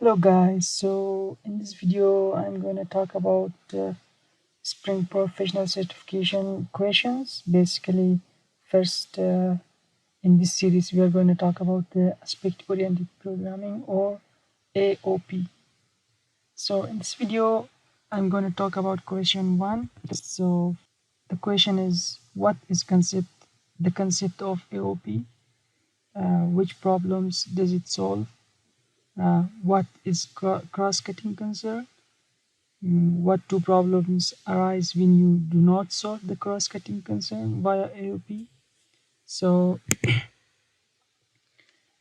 Hello guys, so in this video I'm going to talk about Spring Professional Certification questions. Basically, first in this series we are going to talk about the Aspect Oriented Programming or AOP. So in this video I'm going to talk about question 1. So the question is, what is the concept of AOP? Which problems does it solve? What is cross-cutting concern? What two problems arise when you do not solve the cross-cutting concern via AOP? So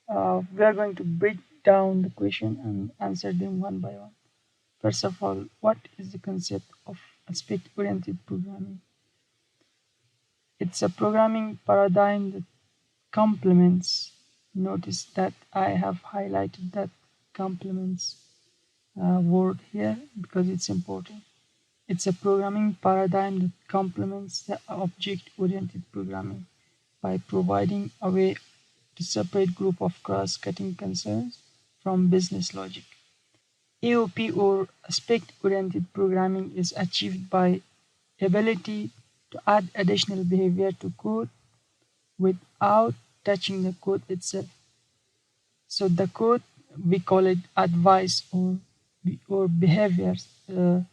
we are going to break down the question and answer them one by one. First of all, what is the concept of aspect-oriented programming? It's a programming paradigm that complements. Notice that I have highlighted that complements word here because it's important. It's a programming paradigm that complements the object-oriented programming by providing a way to separate group of cross-cutting concerns from business logic. AOP or aspect-oriented programming is achieved by ability to add additional behavior to code without touching the code itself. So the code, we call it advice or behaviors. The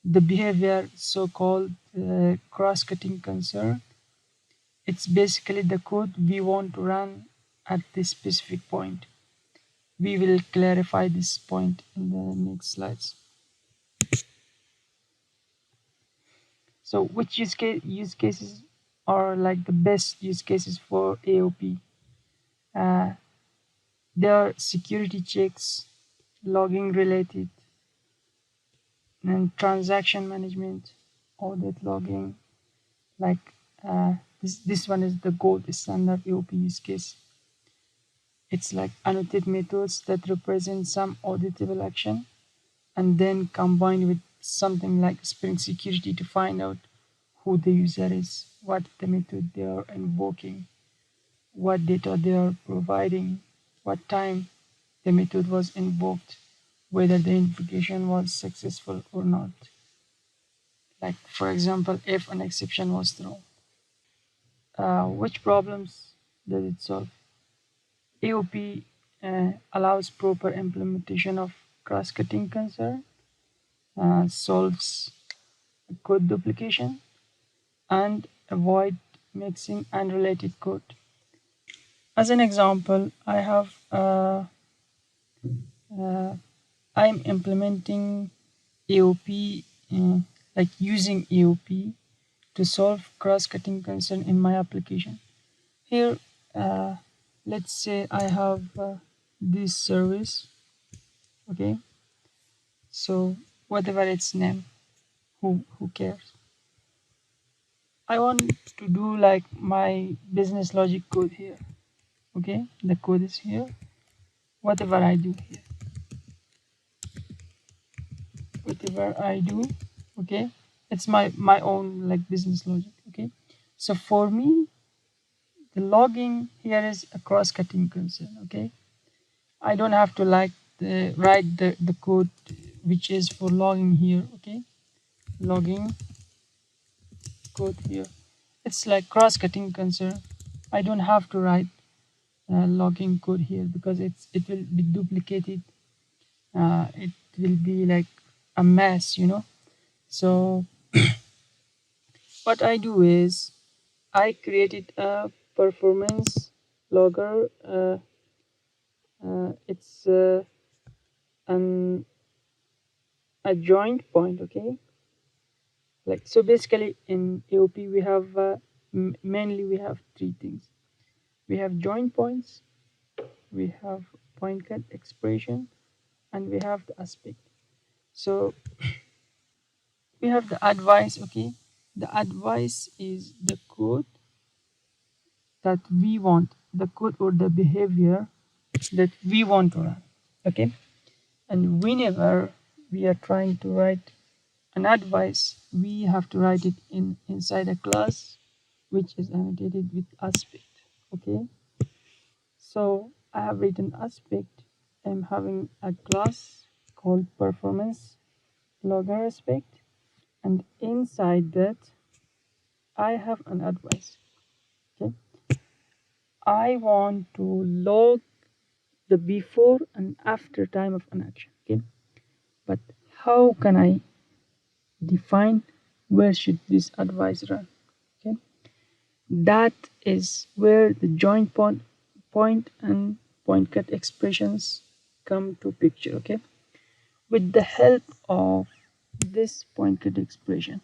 behavior so-called cross-cutting concern, it's basically the code we want to run at this specific point. We will clarify this point in the next slides. So which use cases are like the best use cases for AOP? Uh, there are security checks, logging related, and transaction management, audit logging. Like this one is the gold standard AOP use case. It's like annotate methods that represent some auditable action and then combined with something like Spring Security to find out who the user is, what the method they are invoking, what data they are providing, what time the method was invoked, whether the invocation was successful or not. Like for example, if an exception was thrown. Which problems does it solve? AOP allows proper implementation of cross-cutting concern, solves code duplication, and avoid mixing unrelated code. As an example, I'm implementing AOP, like using AOP to solve cross-cutting concern in my application. Here, uh, let's say I have this service, okay? So whatever its name, who cares? I want to do like my business logic code here, okay? The code is here. Whatever I do here, whatever I do, okay? It's my own like business logic, okay? So for me, the logging here is a cross-cutting concern, okay? I don't have to like write the code which is for logging here, okay? Logging code here. It's like cross-cutting concern. I don't have to write logging code here because it will be duplicated. It will be like a mess, you know. So what I do is I created a performance logger. It's an a joint point, okay? Like so, basically in AOP we have mainly we have three things. We have joint points, we have point cut expression, and we have the aspect. So we have the advice, okay? The advice is the code that we want, the code or the behavior that we want to run, okay? And whenever we are trying to write an advice, we have to write it inside a class which is annotated with aspect, okay? So I have written aspect I'm having a class called performance logger aspect, and inside that I have an advice. Okay, I want to log the before and after time of an action. Okay, but how can I define where should this advice run? Okay, that is where the joint point and point cut expressions come to picture. Okay, with the help of this point cut expression.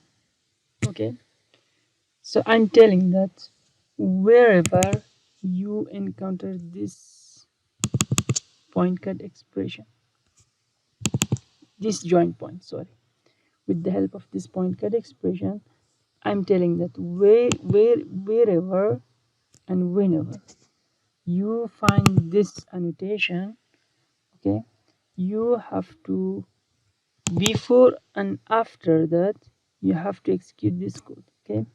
Okay, so I'm telling that wherever you encounter this point cut expression, this joint point, sorry, with the help of this point cut expression, I'm telling that wherever and whenever you find this annotation, okay, you have to, before and after that, you have to execute this code. Okay,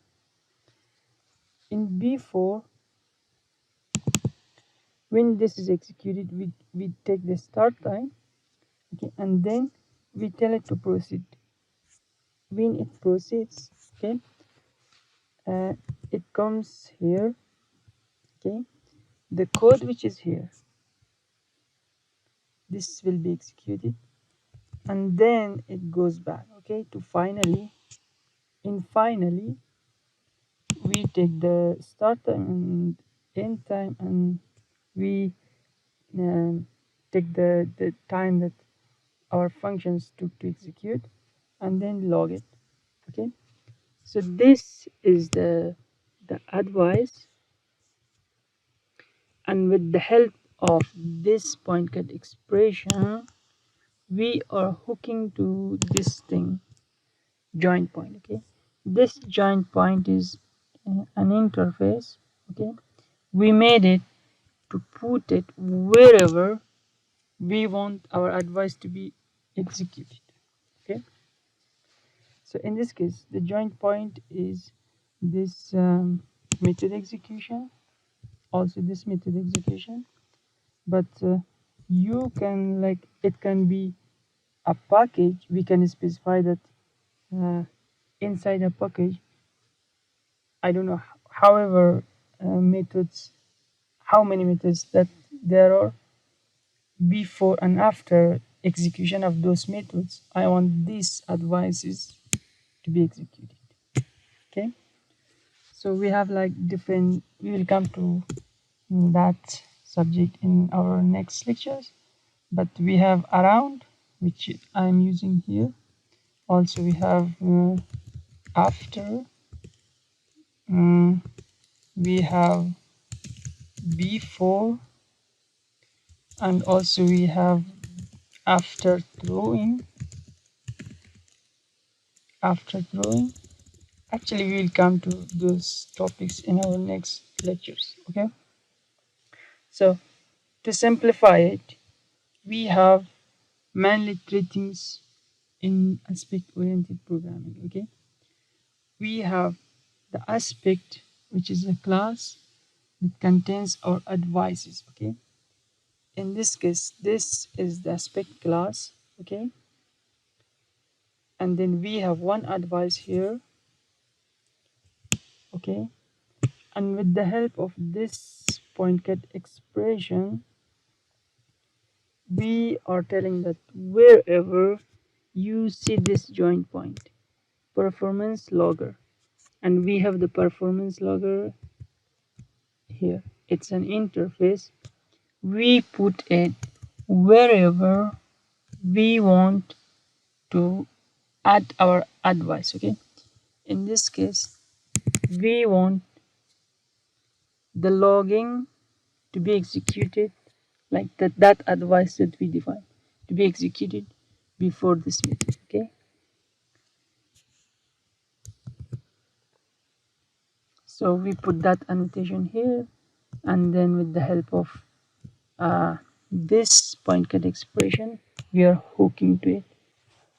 in before, when this is executed, we take the start time. Okay, and then we tell it to proceed. When it proceeds, okay, uh, it comes here. Okay, the code which is here, this will be executed, and then it goes back, okay, to finally. In finally, we take the start time and end time, and we take the time that our functions took to execute, and then log it. Okay, so this is the advice, and with the help of this point cut expression, we are hooking to this thing, joint point. Okay, this joint point is an interface. Okay, we made it to put it wherever we want our advice to be executed. Okay, so in this case, the joint point is this method execution, also this method execution, but you can, like, it can be a package. We can specify that inside a package, I don't know, however methods, how many methods that there are, before and after execution of those methods, I want these advices to be executed. Okay, so we have like different, we will come to that subject in our next lectures, but we have around, which I'm using here. Also we have after, we have before, and also we have after throwing. Actually, we will come to those topics in our next lectures. Okay, so to simplify it, we have mainly three things in aspect oriented programming. Okay, we have the aspect, which is a class that contains our advices. Okay, in this case, this is the aspect class. Okay, and then we have one advice here. Okay, and with the help of this point cut expression, we are telling that wherever you see this joint point, performance logger, and we have the performance logger here, it's an interface, we put it wherever we want to add our advice. Okay, in this case, we want the logging to be executed, like that advice that we define to be executed before this method. Okay, so we put that annotation here, and then with the help of this point cut expression, we are hooking to it.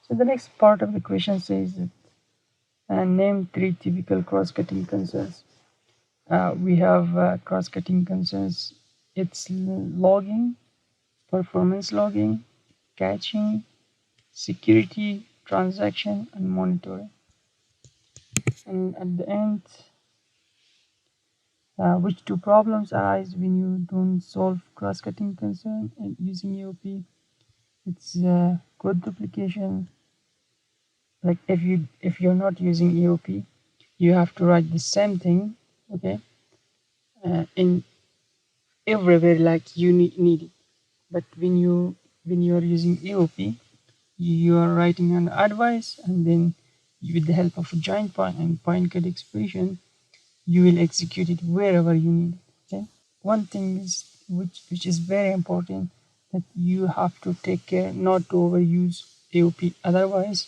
So the next part of the question says that name three typical cross-cutting concerns. We have cross-cutting concerns. It's logging, performance logging, caching, security, transaction, and monitoring. And at the end, which two problems arise when you don't solve cross-cutting concern and using AOP? It's code duplication. Like if you're not using AOP, you have to write the same thing, okay, in everywhere like you need it. But when you are using AOP, you are writing an advice, and then with the help of a join point and point code expression, you will execute it wherever you need it. Okay. One thing is which is very important, that you have to take care not to overuse AOP. Otherwise,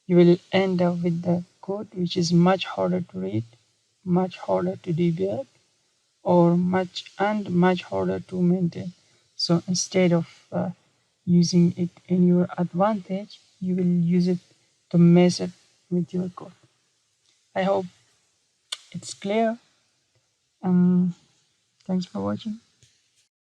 you will end up with the code which is much harder to read, much harder to debug, or much harder to maintain. So instead of using it in your advantage, you will use it to mess it with your code. I hope it's clear, and thanks for watching.